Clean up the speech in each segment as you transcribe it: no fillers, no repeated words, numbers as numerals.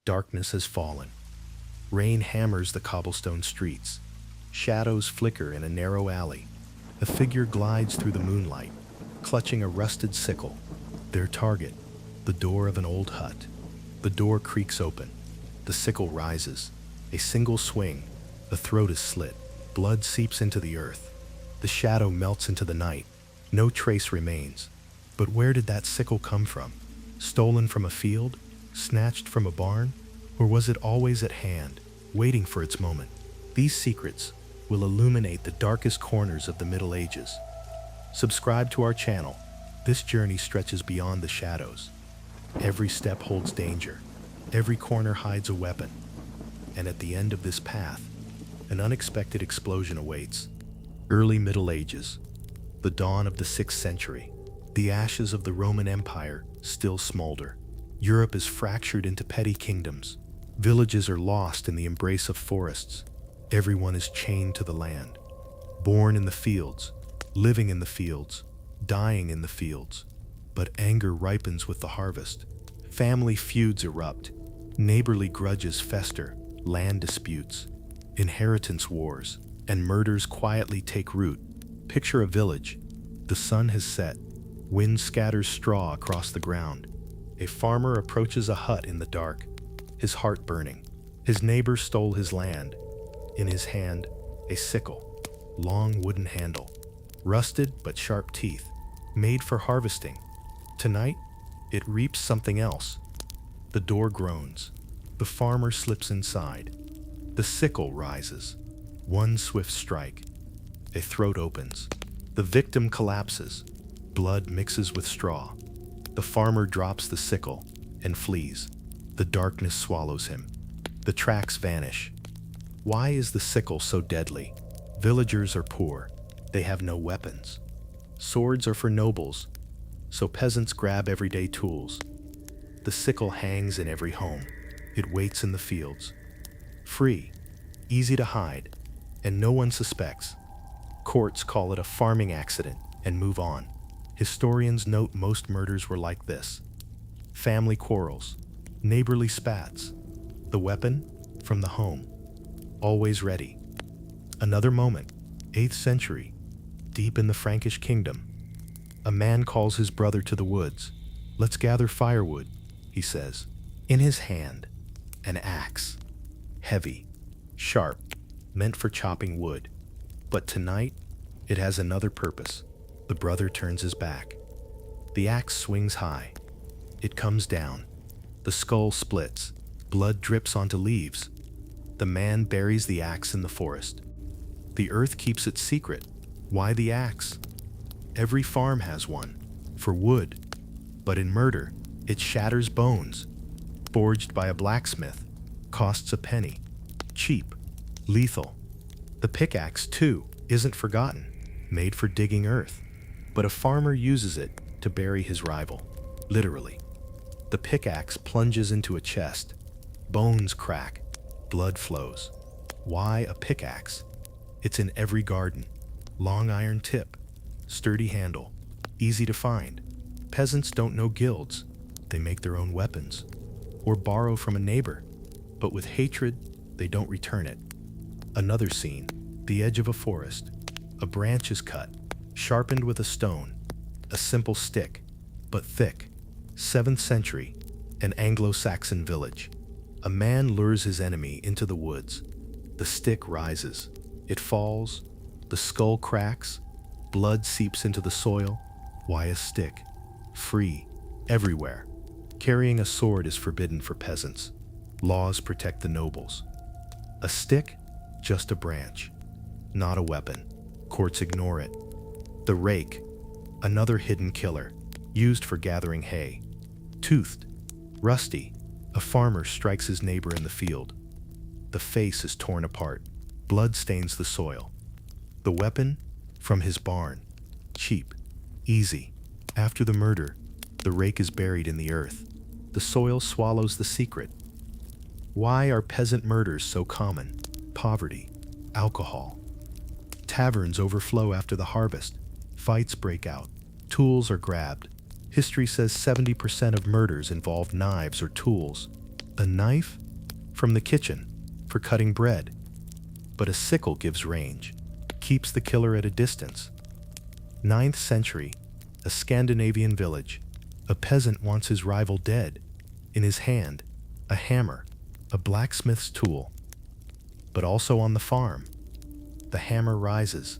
Darkness has fallen. Rain hammers the cobblestone streets. Shadows flicker in a narrow alley. A figure glides through the moonlight, clutching a rusted sickle. Their target, the door of an old hut. The door creaks open. The sickle rises. A single swing. The throat is slit. Blood seeps into the earth. The shadow melts into the night. No trace remains. But where did that sickle come from? Stolen from a field? Snatched from a barn? Or was it always at hand, waiting for its moment? These secrets will illuminate the darkest corners of the Middle Ages. Subscribe to our channel. This journey stretches beyond the shadows. Every step holds danger. Every corner hides a weapon. And at the end of this path, an unexpected explosion awaits. Early Middle Ages. The dawn of the 6th century. The ashes of the Roman Empire still smolder. Europe is fractured into petty kingdoms. Villages are lost in the embrace of forests. Everyone is chained to the land. Born in the fields, living in the fields, dying in the fields. But anger ripens with the harvest. Family feuds erupt. Neighborly grudges fester. Land disputes, inheritance wars, and murders quietly take root. Picture a village. The sun has set. Wind scatters straw across the ground. A farmer approaches a hut in the dark, his heart burning. His neighbor stole his land. In his hand, a sickle, long wooden handle, rusted but sharp teeth, made for harvesting. Tonight, it reaps something else. The door groans. The farmer slips inside. The sickle rises. One swift strike. A throat opens. The victim collapses. Blood mixes with straw. The farmer drops the sickle and flees. The darkness swallows him. The tracks vanish. Why is the sickle so deadly? Villagers are poor. They have no weapons. Swords are for nobles, so peasants grab everyday tools. The sickle hangs in every home. It waits in the fields. Free, easy to hide, and no one suspects. Courts call it a farming accident and move on. Historians note most murders were like this. Family quarrels, neighborly spats. The weapon from the home, always ready. Another moment, 8th century, deep in the Frankish kingdom. A man calls his brother to the woods. "Let's gather firewood," he says. In his hand, an axe. Heavy, sharp, meant for chopping wood. But tonight, it has another purpose. The brother turns his back. The axe swings high. It comes down. The skull splits. Blood drips onto leaves. The man buries the axe in the forest. The earth keeps it secret. Why the axe? Every farm has one, for wood. But in murder, it shatters bones. Forged by a blacksmith, costs a penny. Cheap, lethal. The pickaxe, too, isn't forgotten, made for digging earth. But a farmer uses it to bury his rival, literally. The pickaxe plunges into a chest. Bones crack. Blood flows. Why a pickaxe? It's in every garden. Long iron tip. Sturdy handle. Easy to find. Peasants don't know guilds. They make their own weapons. Or borrow from a neighbor. But with hatred, they don't return it. Another scene. The edge of a forest. A branch is cut. Sharpened with a stone. A simple stick, but thick. 7th century, an Anglo-Saxon village. A man lures his enemy into the woods. The stick rises. It falls. The skull cracks. Blood seeps into the soil. Why a stick? Free, everywhere. Carrying a sword is forbidden for peasants. Laws protect the nobles. A stick? Just a branch. Not a weapon. Courts ignore it. The rake, another hidden killer, used for gathering hay. Toothed, rusty, a farmer strikes his neighbor in the field. The face is torn apart. Blood stains the soil. The weapon? From his barn. Cheap, easy. After the murder, the rake is buried in the earth. The soil swallows the secret. Why are peasant murders so common? Poverty, alcohol. Taverns overflow after the harvest. Fights break out. Tools are grabbed. History says 70% of murders involve knives or tools. A knife? From the kitchen, for cutting bread. But a sickle gives range, keeps the killer at a distance. 9th century, a Scandinavian village. A peasant wants his rival dead. In his hand, a hammer, a blacksmith's tool. But also on the farm, the hammer rises,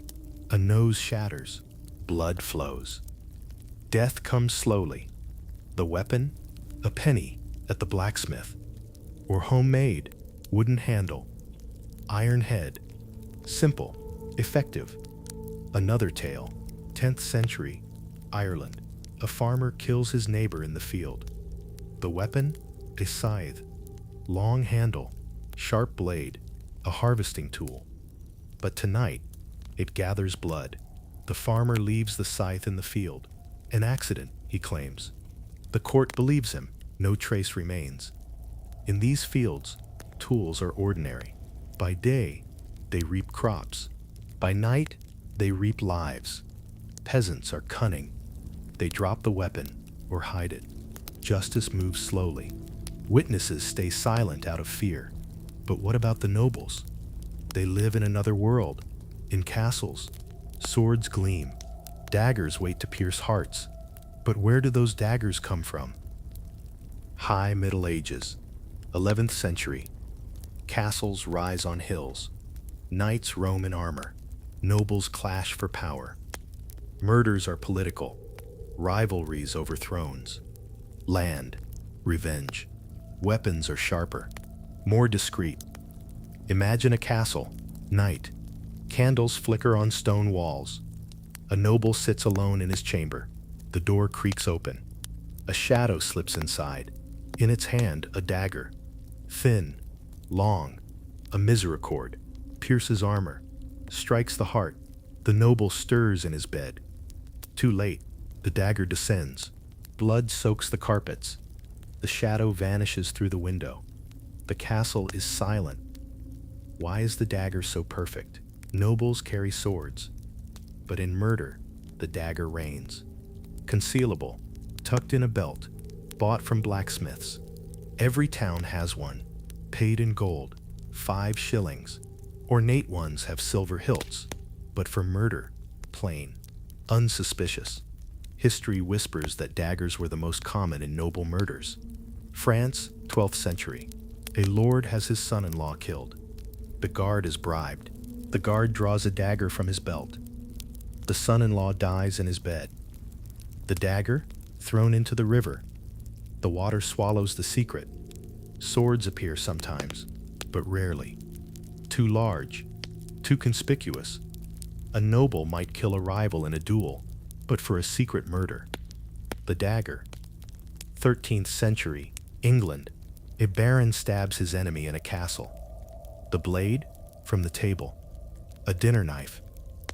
a nose shatters, blood flows. Death comes slowly. The weapon? A penny at the blacksmith. Or homemade, wooden handle, iron head. Simple, effective. Another tale, 10th century, Ireland. A farmer kills his neighbor in the field. The weapon? A scythe. Long handle, sharp blade, a harvesting tool. But tonight, it gathers blood. The farmer leaves the scythe in the field. An accident, he claims. The court believes him. No trace remains. In these fields, tools are ordinary. By day, they reap crops. By night, they reap lives. Peasants are cunning. They drop the weapon or hide it. Justice moves slowly. Witnesses stay silent out of fear. But what about the nobles? They live in another world, in castles. Swords gleam. Daggers wait to pierce hearts. But where do those daggers come from? High Middle Ages, 11th century. Castles rise on hills. Knights roam in armor. Nobles clash for power. Murders are political. Rivalries over thrones. Land, revenge. Weapons are sharper, more discreet. Imagine a castle, night. Candles flicker on stone walls. A noble sits alone in his chamber. The door creaks open. A shadow slips inside. In its hand, a dagger. Thin, long, a misericord. Pierces armor. Strikes the heart. The noble stirs in his bed. Too late. The dagger descends. Blood soaks the carpets. The shadow vanishes through the window. The castle is silent. Why is the dagger so perfect? Nobles carry swords. But in murder, the dagger reigns. Concealable, tucked in a belt, bought from blacksmiths. Every town has one. Paid in gold, 5 shillings. Ornate ones have silver hilts. But for murder, plain, unsuspicious. History whispers that daggers were the most common in noble murders. France, 12th century. A lord has his son-in-law killed. The guard is bribed. The guard draws a dagger from his belt. The son-in-law dies in his bed. The dagger, thrown into the river. The water swallows the secret. Swords appear sometimes, but rarely. Too large, too conspicuous. A noble might kill a rival in a duel, but for a secret murder. The dagger. 13th century, England. A baron stabs his enemy in a castle. The blade, from the table. A dinner knife,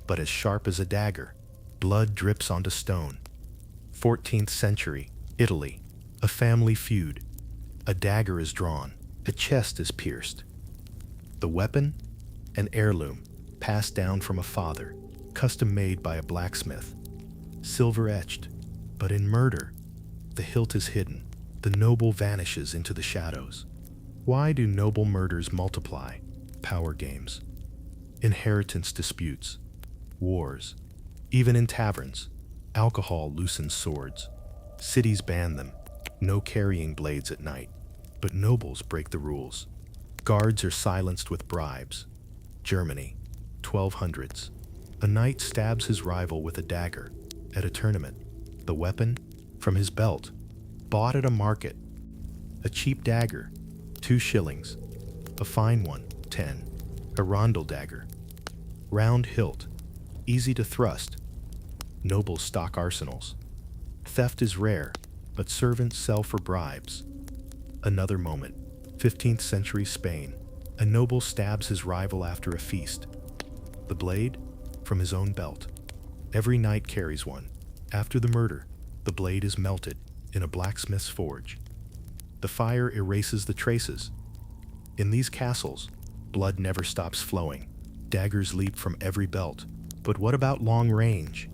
but as sharp as a dagger. Blood drips onto stone. 14th century, Italy. A family feud. A dagger is drawn. A chest is pierced. The weapon? An heirloom, passed down from a father, custom made by a blacksmith. Silver etched, but in murder, the hilt is hidden. The noble vanishes into the shadows. Why do noble murders multiply? Power games. Inheritance disputes. Wars. Even in taverns, alcohol loosens swords. Cities ban them. No carrying blades at night. But nobles break the rules. Guards are silenced with bribes. Germany, 1200s. A knight stabs his rival with a dagger at a tournament. The weapon? From his belt. Bought at a market. A cheap dagger, 2 shillings. A fine one, 10. A rondel dagger. Round hilt, easy to thrust. Nobles stock arsenals. Theft is rare, but servants sell for bribes. Another moment, 15th century Spain. A noble stabs his rival after a feast. The blade? From his own belt. Every knight carries one. After the murder, the blade is melted in a blacksmith's forge. The fire erases the traces. In these castles, blood never stops flowing. Daggers leap from every belt. But what about long range?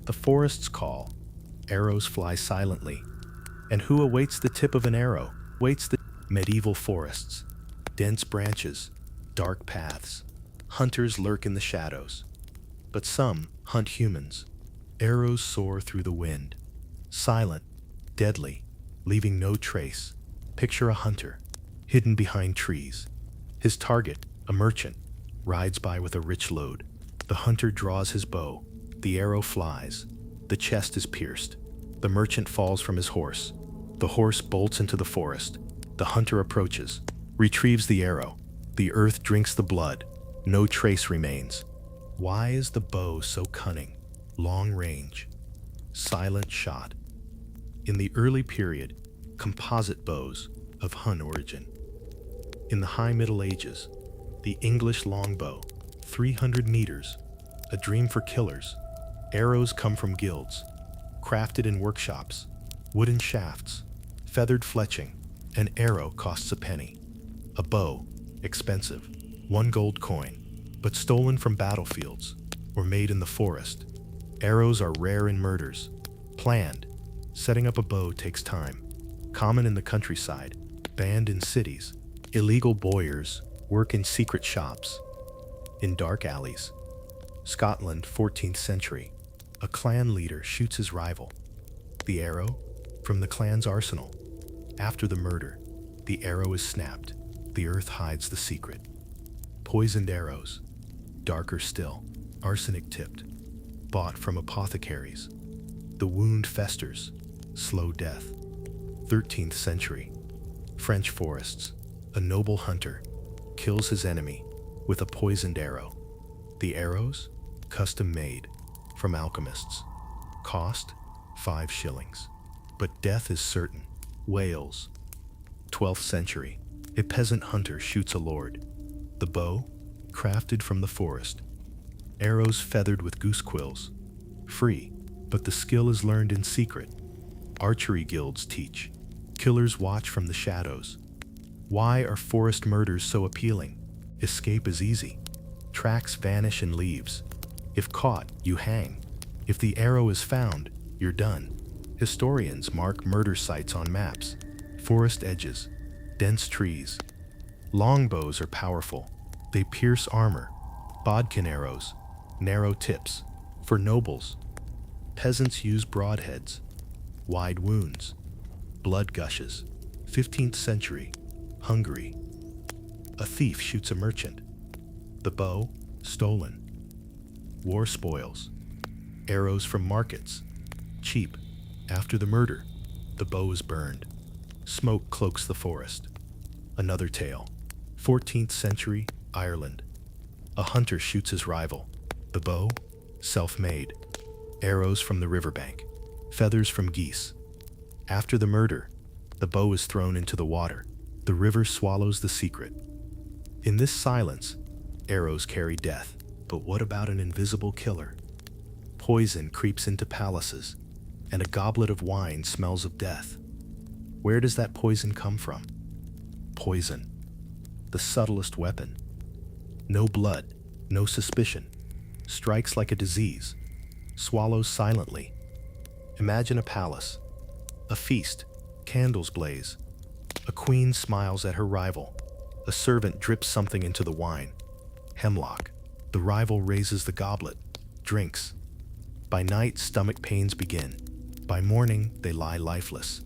The forests call. Arrows fly silently. And who awaits the tip of an arrow? Waits the Medieval forests, dense branches, dark paths. Hunters lurk in the shadows, but some hunt humans. Arrows soar through the wind, silent, deadly, leaving no trace. Picture a hunter, hidden behind trees. His target, a merchant, rides by with a rich load. The hunter draws his bow. The arrow flies. The chest is pierced. The merchant falls from his horse. The horse bolts into the forest. The hunter approaches, retrieves the arrow. The earth drinks the blood. No trace remains. Why is the bow so cunning? Long range, silent shot. In the early period, composite bows of Hun origin. In the High Middle Ages, the English longbow, 300 meters, a dream for killers. Arrows come from guilds, crafted in workshops, wooden shafts, feathered fletching. An arrow costs a penny. A bow, expensive, 1 gold coin, but stolen from battlefields or made in the forest. Arrows are rare in murders. Planned. Setting up a bow takes time. Common in the countryside, banned in cities. Illegal bowyers work in secret shops, in dark alleys. Scotland, 14th century. A clan leader shoots his rival. The arrow from the clan's arsenal. After the murder, the arrow is snapped. The earth hides the secret. Poisoned arrows, darker still, arsenic tipped, bought from apothecaries. The wound festers, slow death. 13th century. French forests. A noble hunter kills his enemy with a poisoned arrow. The arrows, custom made from alchemists. Cost, 5 shillings. But death is certain. Wales. 12th century. A peasant hunter shoots a lord. The bow, crafted from the forest. Arrows feathered with goose quills. Free, but the skill is learned in secret. Archery guilds teach. Killers watch from the shadows. Why are forest murders so appealing? Escape is easy. Tracks vanish in leaves. If caught, you hang. If the arrow is found, you're done. Historians mark murder sites on maps. Forest edges, dense trees. Longbows are powerful. They pierce armor. Bodkin arrows, narrow tips. For nobles, peasants use broadheads. Wide wounds. Blood gushes. 15th century. Hungary. A thief shoots a merchant. The bow, stolen. War spoils. Arrows from markets. Cheap. After the murder, the bow is burned. Smoke cloaks the forest. Another tale. 14th century, Ireland. A hunter shoots his rival. The bow, self-made. Arrows from the riverbank. Feathers from geese. After the murder, the bow is thrown into the water. The river swallows the secret. In this silence, arrows carry death. But what about an invisible killer? Poison creeps into palaces, and a goblet of wine smells of death. Where does that poison come from? Poison, the subtlest weapon. No blood, no suspicion. Strikes like a disease. Swallows silently. Imagine a palace, a feast, candles blaze. A queen smiles at her rival. A servant drips something into the wine. Hemlock. The rival raises the goblet, drinks. By night, stomach pains begin. By morning, they lie lifeless.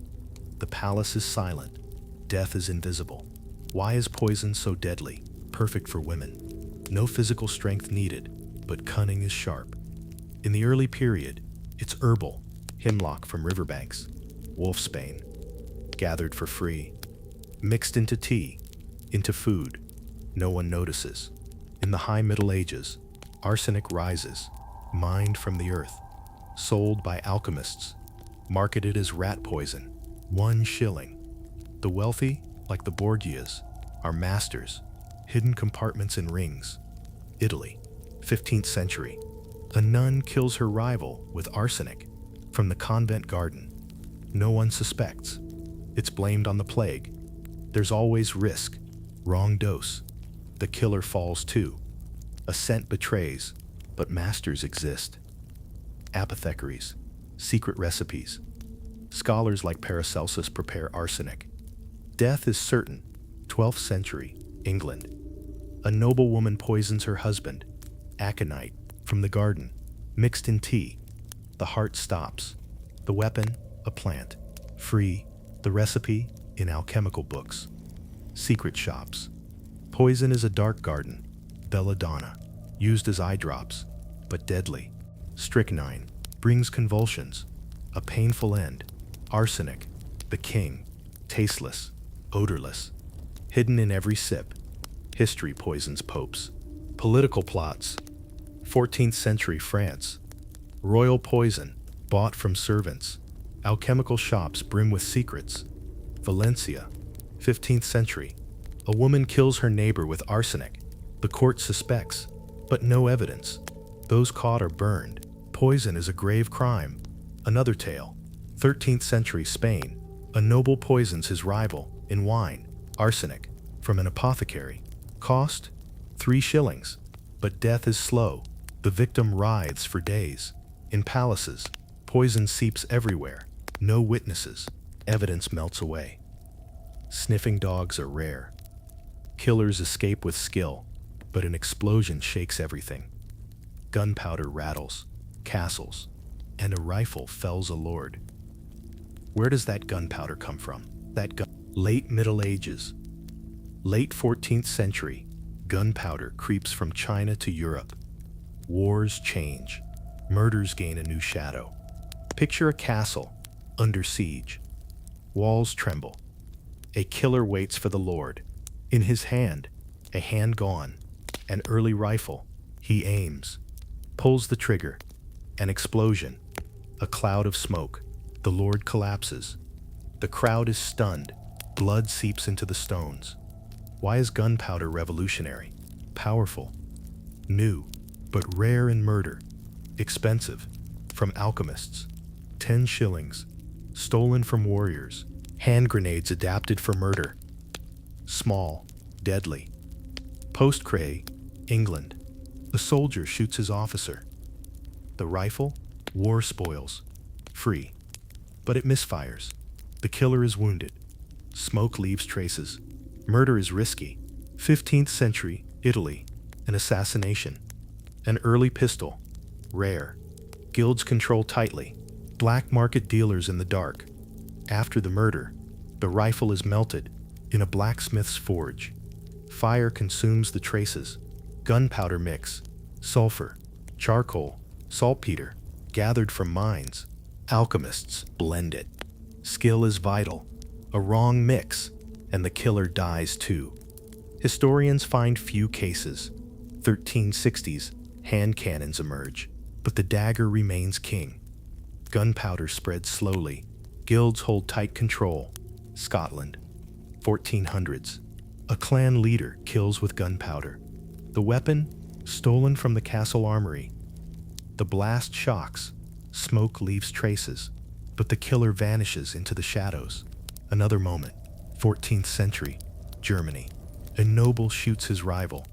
The palace is silent. Death is invisible. Why is poison so deadly? Perfect for women. No physical strength needed, but cunning is sharp. In the early period, it's herbal. Hemlock from riverbanks. Wolfsbane. Gathered for free. Mixed into tea. Into food. No one notices. In the High Middle Ages, arsenic rises, mined from the earth, sold by alchemists, marketed as rat poison, 1 shilling. The wealthy, like the Borgias, are masters, hidden compartments in rings. Italy, 15th century. A nun kills her rival with arsenic from the convent garden. No one suspects. It's blamed on the plague. There's always risk, wrong dose. The killer falls too. A scent betrays, but masters exist. Apothecaries, secret recipes. Scholars like Paracelsus prepare arsenic. Death is certain. 12th century, England. A noblewoman poisons her husband. Aconite, from the garden, mixed in tea. The heart stops. The weapon, a plant. Free. The recipe, in alchemical books. Secret shops. Poison is a dark garden. Belladonna, used as eye drops, but deadly. Strychnine, brings convulsions. A painful end. Arsenic, the king. Tasteless, odorless. Hidden in every sip. History poisons popes. Political plots. 14th century France. Royal poison, bought from servants. Alchemical shops brim with secrets. Valencia. 15th century. A woman kills her neighbor with arsenic. The court suspects, but no evidence. Those caught are burned. Poison is a grave crime. Another tale. 13th century Spain. A noble poisons his rival in wine. Arsenic, from an apothecary. Cost? 3 shillings. But death is slow. The victim writhes for days. In palaces, poison seeps everywhere. No witnesses. Evidence melts away. Sniffing dogs are rare. Killers escape with skill, but an explosion shakes everything. Gunpowder rattles castles, and a rifle fells a lord. Where does that gunpowder come from? Late Middle Ages. Late 14th century, gunpowder creeps from China to Europe. Wars change. Murders gain a new shadow. Picture a castle, under siege. Walls tremble. A killer waits for the lord. In his hand, a hand gone. An early rifle. He aims. Pulls the trigger. An explosion. A cloud of smoke. The lord collapses. The crowd is stunned. Blood seeps into the stones. Why is gunpowder revolutionary? Powerful. New, but rare in murder. Expensive. From alchemists. 10 shillings. Stolen from warriors. Hand grenades adapted for murder. Small. Deadly. Post-Cray, England. A soldier shoots his officer. The rifle? War spoils. Free. But it misfires. The killer is wounded. Smoke leaves traces. Murder is risky. 15th century, Italy. An assassination. An early pistol. Rare. Guilds control tightly. Black market dealers in the dark. After the murder, the rifle is melted in a blacksmith's forge. Fire consumes the traces. Gunpowder mix. Sulfur. Charcoal. Saltpeter. Gathered from mines. Alchemists blend it. Skill is vital. A wrong mix, and the killer dies too. Historians find few cases. 1360s, hand cannons emerge, but the dagger remains king. Gunpowder spreads slowly. Guilds hold tight control. Scotland. 1400s. A clan leader kills with gunpowder. The weapon, stolen from the castle armory. The blast shocks. Smoke leaves traces, but the killer vanishes into the shadows. Another moment. 14th century, Germany. A noble shoots his rival.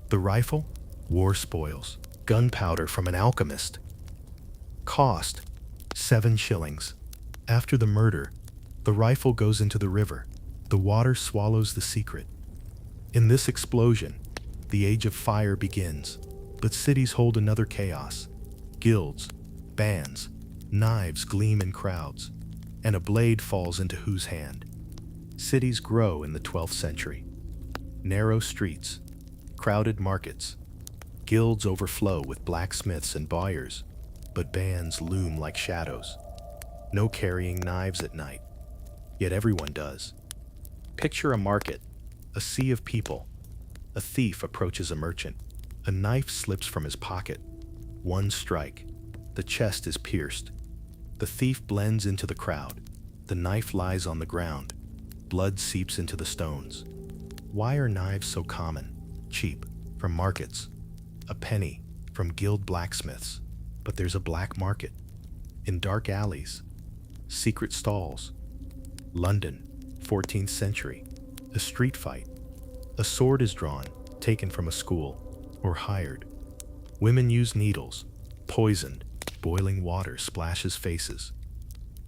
The rifle? War spoils. Gunpowder from an alchemist. Cost? 7 shillings. After the murder, the rifle goes into the river. The water swallows the secret. In this explosion, the age of fire begins, but cities hold another chaos. Guilds, bands, knives gleam in crowds, and a blade falls into whose hand? Cities grow in the 12th century. Narrow streets, crowded markets. Guilds overflow with blacksmiths and buyers, but bands loom like shadows. No carrying knives at night, yet everyone does. Picture a market, a sea of people. A thief approaches a merchant. A knife slips from his pocket. One strike. The chest is pierced. The thief blends into the crowd. The knife lies on the ground. Blood seeps into the stones. Why are knives so common? Cheap, from markets. A penny, from guild blacksmiths. But there's a black market. In dark alleys. Secret stalls. London, 14th century. A street fight. A sword is drawn, taken from a school, or hired. Women use needles. Poisoned. Boiling water splashes faces.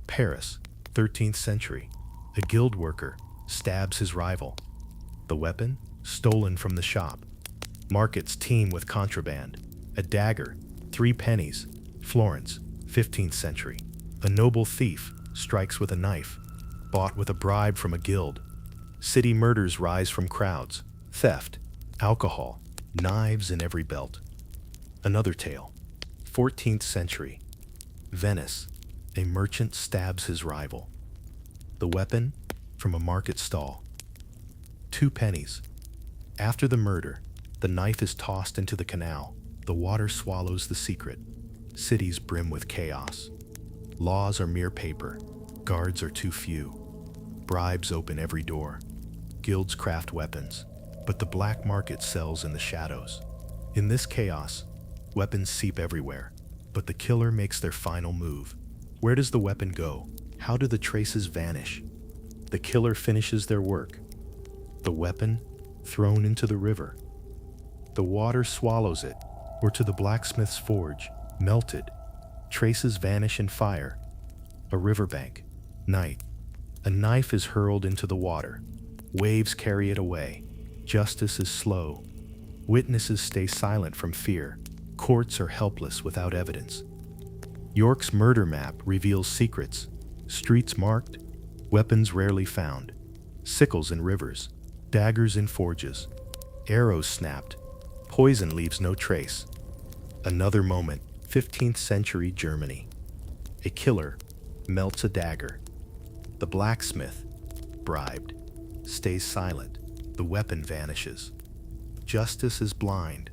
Paris, 13th century. A guild worker, stabs his rival. The weapon? Stolen from the shop. Markets teem with contraband. A dagger, 3 pennies. Florence, 15th century. A noble thief strikes with a knife, bought with a bribe from a guild. City murders rise from crowds. Theft, alcohol, knives in every belt. Another tale, 14th century. Venice, a merchant stabs his rival. The weapon? From a market stall. 2 pennies. After the murder, the knife is tossed into the canal. The water swallows the secret. Cities brim with chaos. Laws are mere paper. Guards are too few. Bribes open every door. Guilds craft weapons, but the black market sells in the shadows. In this chaos, weapons seep everywhere, but the killer makes their final move. Where does the weapon go? How do the traces vanish? The killer finishes their work. The weapon thrown into the river. The water swallows it, or to the blacksmith's forge, melted. Traces vanish in fire. A riverbank. Night. A knife is hurled into the water. Waves carry it away. Justice is slow. Witnesses stay silent from fear. Courts are helpless without evidence. York's murder map reveals secrets. Streets marked, weapons rarely found. Sickles in rivers, daggers in forges. Arrows snapped. Poison leaves no trace. Another moment, 15th century Germany. A killer melts a dagger. The blacksmith, bribed, stays silent. The weapon vanishes. Justice is blind.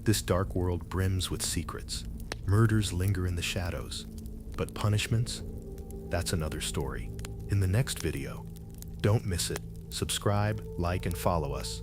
This dark world brims with secrets. Murders linger in the shadows. But punishments? That's another story. In the next video, don't miss it. Subscribe, like, and follow us.